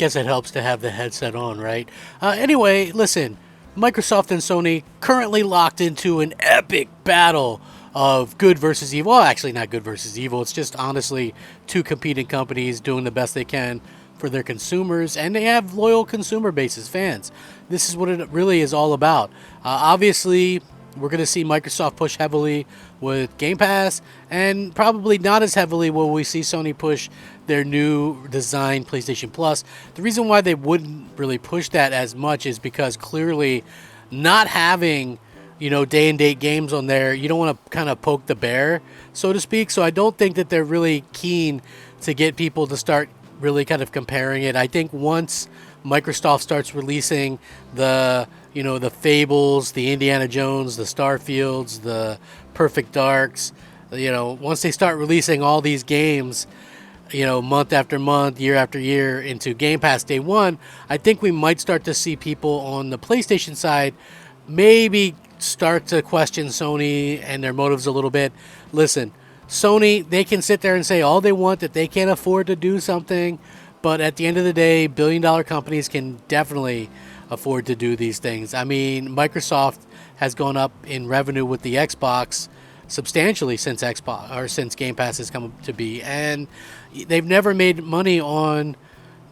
Guess it helps to have the headset on, right? Anyway, listen, Microsoft and Sony currently locked into an epic battle of good versus evil. Well, actually, not good versus evil. It's just honestly two competing companies doing the best they can for their consumers, and they have loyal consumer bases, fans. This is what it really is all about. Obviously, we're going to see Microsoft push heavily with Game Pass, and probably not as heavily will we see Sony push their new design PlayStation Plus. The reason why they wouldn't really push that as much is because clearly not having, day and date games on there, you don't want to kind of poke the bear, so to speak. So I don't think that they're really keen to get people to start really kind of comparing it. I think once Microsoft starts releasing the Fables, the Indiana Jones, the Starfields, the Perfect Darks, once they start releasing all these games, month after month, year after year into Game Pass day one, I think we might start to see people on the PlayStation side maybe start to question Sony and their motives a little bit. Listen, Sony, they can sit there and say all they want that they can't afford to do something, but at the end of the day, billion-dollar companies can definitely afford to do these things. I mean, Microsoft has gone up in revenue with the Xbox substantially since Game Pass has come to be, and they've never made money on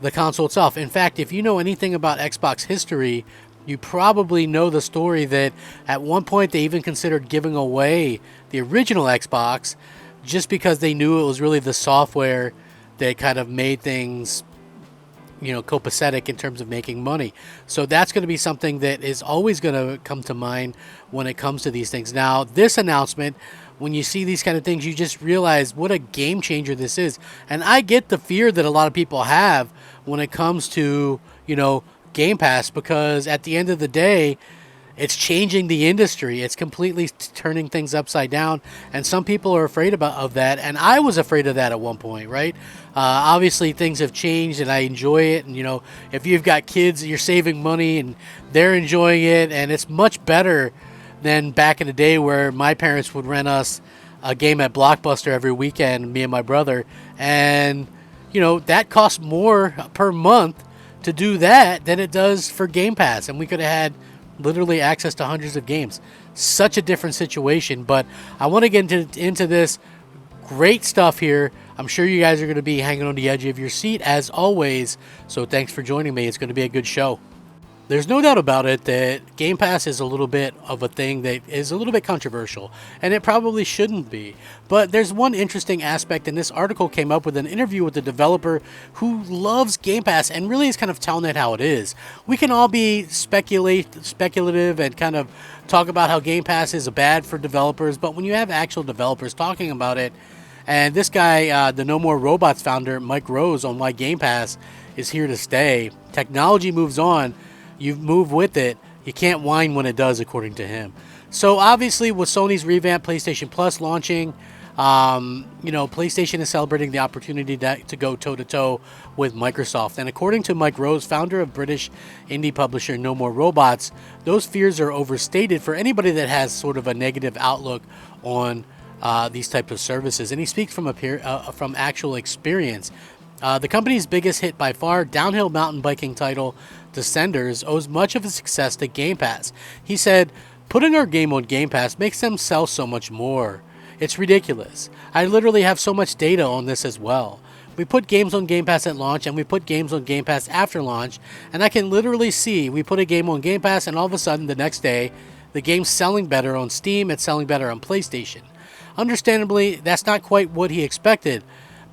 the console itself. In fact, if you know anything about Xbox history, you probably know the story that at one point they even considered giving away the original Xbox just because they knew it was really the software that kind of made things, copacetic in terms of making money. So that's going to be something that is always going to come to mind when it comes to these things. Now, this announcement, when you see these kind of things, you just realize what a game changer this is. And I get the fear that a lot of people have when it comes to, Game Pass, because at the end of the day, it's changing the industry. It's completely turning things upside down, and some people are afraid of that, and I was afraid of that at one point, right? Obviously, things have changed, and I enjoy it, and, if you've got kids, you're saving money, and they're enjoying it, and it's much better than back in the day where my parents would rent us a game at Blockbuster every weekend, me and my brother, and, that costs more per month to do that than it does for Game Pass, and we could have had literally access to hundreds of games. Such a different situation, but I want to get into this great stuff here. I'm sure you guys are going to be hanging on the edge of your seat as always, so thanks for joining me. It's going to be a good show. There's no doubt about it that Game Pass is a little bit of a thing that is a little bit controversial, and it probably shouldn't be. But there's one interesting aspect, and this article came up with an interview with a developer who loves Game Pass and really is kind of telling it how it is. We can all be speculative and kind of talk about how Game Pass is bad for developers, but when you have actual developers talking about it, and this guy, the No More Robots founder, Mike Rose, on why Game Pass is here to stay. Technology moves on. You move with it. You can't whine when it does, according to him. So obviously, with Sony's revamped PlayStation Plus launching, PlayStation is celebrating the opportunity to go toe-to-toe with Microsoft. And according to Mike Rose, founder of British indie publisher No More Robots, those fears are overstated for anybody that has sort of a negative outlook on these types of services. And he speaks from actual experience. The company's biggest hit by far, downhill mountain biking title Descenders, owes much of its success to Game Pass. He said, "Putting our game on Game Pass makes them sell so much more. It's ridiculous. I literally have so much data on this as well. We put games on Game Pass at launch, and we put games on Game Pass after launch, and I can literally see we put a game on Game Pass, and all of a sudden the next day, the game's selling better on Steam, it's selling better on PlayStation. Understandably, that's not quite what he expected.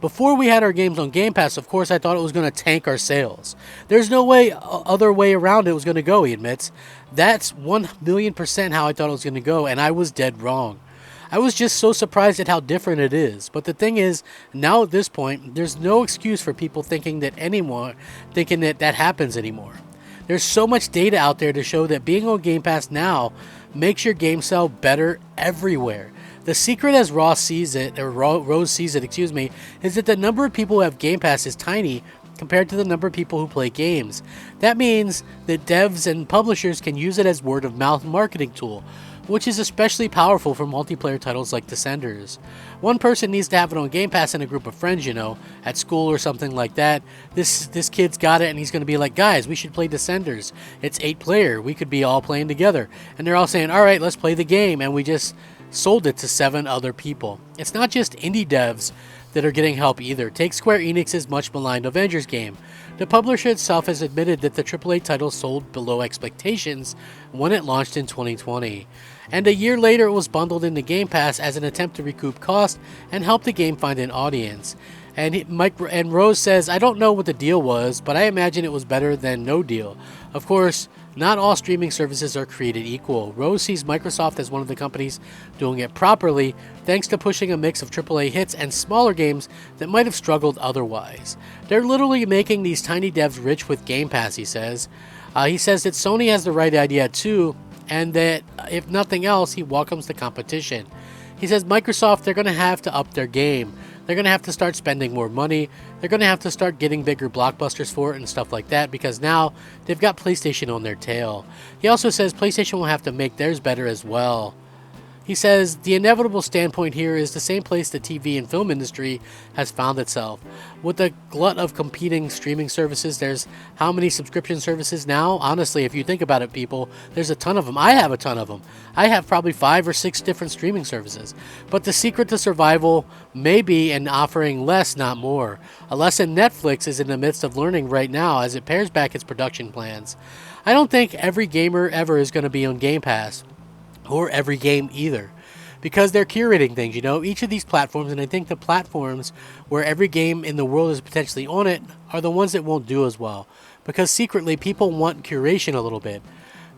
Before we had our games on Game Pass, of course, I thought it was going to tank our sales. There's no other way around it was going to go," he admits. "That's 1,000,000% how I thought it was going to go, and I was dead wrong. I was just so surprised at how different it is. But the thing is, now at this point, there's no excuse for people thinking that happens anymore. There's so much data out there to show that being on Game Pass now makes your game sell better everywhere. The secret, as Rose sees it, is that the number of people who have Game Pass is tiny compared to the number of people who play games. That means that devs and publishers can use it as word-of-mouth marketing tool. which is especially powerful for multiplayer titles like Descenders. One person needs to have it on Game Pass in a group of friends, at school or something like that. This kid's got it, and he's going to be like, guys, we should play Descenders. It's 8-player. We could be all playing together. And they're all saying, all right, let's play the game. And we just sold it to 7 other people. It's not just indie devs that are getting help either. Take Square Enix's much maligned Avengers game. The publisher itself has admitted that the AAA title sold below expectations when it launched in 2020. And a year later it was bundled into Game Pass as an attempt to recoup cost and help the game find an audience. And Rose says, I don't know what the deal was, but I imagine it was better than no deal. Of course, not all streaming services are created equal. Rose sees Microsoft as one of the companies doing it properly, thanks to pushing a mix of AAA hits and smaller games that might have struggled otherwise. They're literally making these tiny devs rich with Game Pass, he says. He says that Sony has the right idea too, and that if nothing else, he welcomes the competition. He says Microsoft, they're going to have to up their game. They're going to have to start spending more money. They're going to have to start getting bigger blockbusters for it and stuff like that, because now they've got PlayStation on their tail. He also says PlayStation will have to make theirs better as well. He says the inevitable standpoint here is the same place the TV and film industry has found itself. With the glut of competing streaming services, there's how many subscription services now? Honestly, if you think about it, people, there's a ton of them. I have a ton of them. I have probably 5 or 6 different streaming services. But the secret to survival may be in offering less, not more. A lesson Netflix is in the midst of learning right now as it pares back its production plans. I don't think every gamer ever is going to be on Game Pass. Or every game either, because they're curating things, each of these platforms, and I think the platforms where every game in the world is potentially on it are the ones that won't do as well, because secretly people want curation a little bit.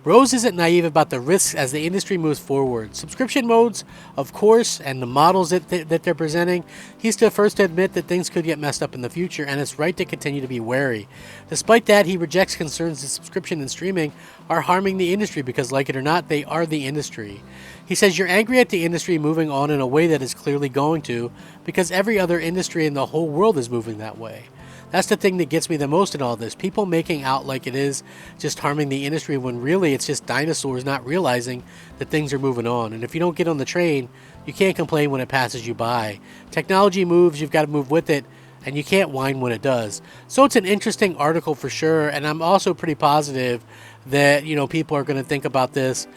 Rose isn't naive about the risks as the industry moves forward. Subscription modes, of course, and the models that they're presenting, he's the first to admit that things could get messed up in the future, and it's right to continue to be wary. Despite that, he rejects concerns that subscription and streaming are harming the industry because, like it or not, they are the industry. He says you're angry at the industry moving on in a way that is clearly going to, because every other industry in the whole world is moving that way. That's the thing that gets me the most in all this. People making out like it is just harming the industry when really it's just dinosaurs not realizing that things are moving on. And if you don't get on the train, you can't complain when it passes you by. Technology moves, you've got to move with it, and you can't whine when it does. So it's an interesting article for sure, and I'm also pretty positive that, people are going to think about this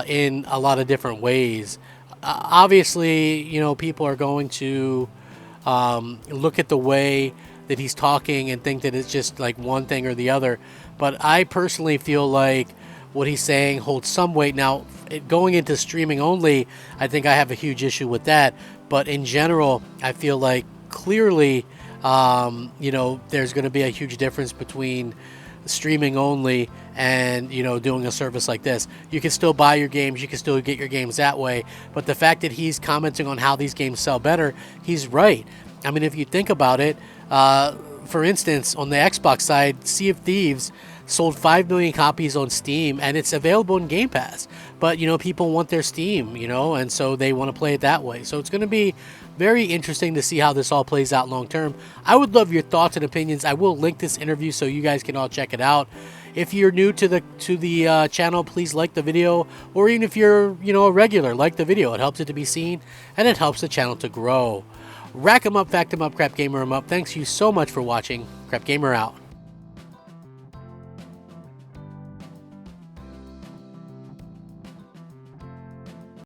in a lot of different ways. Obviously, people are going to look at the way that he's talking and think that it's just like one thing or the other. But I personally feel like what he's saying holds some weight. Now, going into streaming only, I think I have a huge issue with that. But in general, I feel like clearly, there's going to be a huge difference between streaming only and, doing a service like this. You can still buy your games, you can still get your games that way. But the fact that he's commenting on how these games sell better, he's right. I mean, if you think about it, for instance, on the Xbox side, Sea of Thieves sold 5 million copies on Steam, and it's available in Game Pass. But, people want their Steam, and so they want to play it that way. So it's going to be very interesting to see how this all plays out long term. I would love your thoughts and opinions. I will link this interview so you guys can all check it out. If you're new to the channel, please like the video, or even if you're, a regular, like the video. It helps it to be seen, and it helps the channel to grow. Rack 'em up, fact 'em up, Crap Gamer 'em up. Thanks you so much for watching. Crap Gamer out.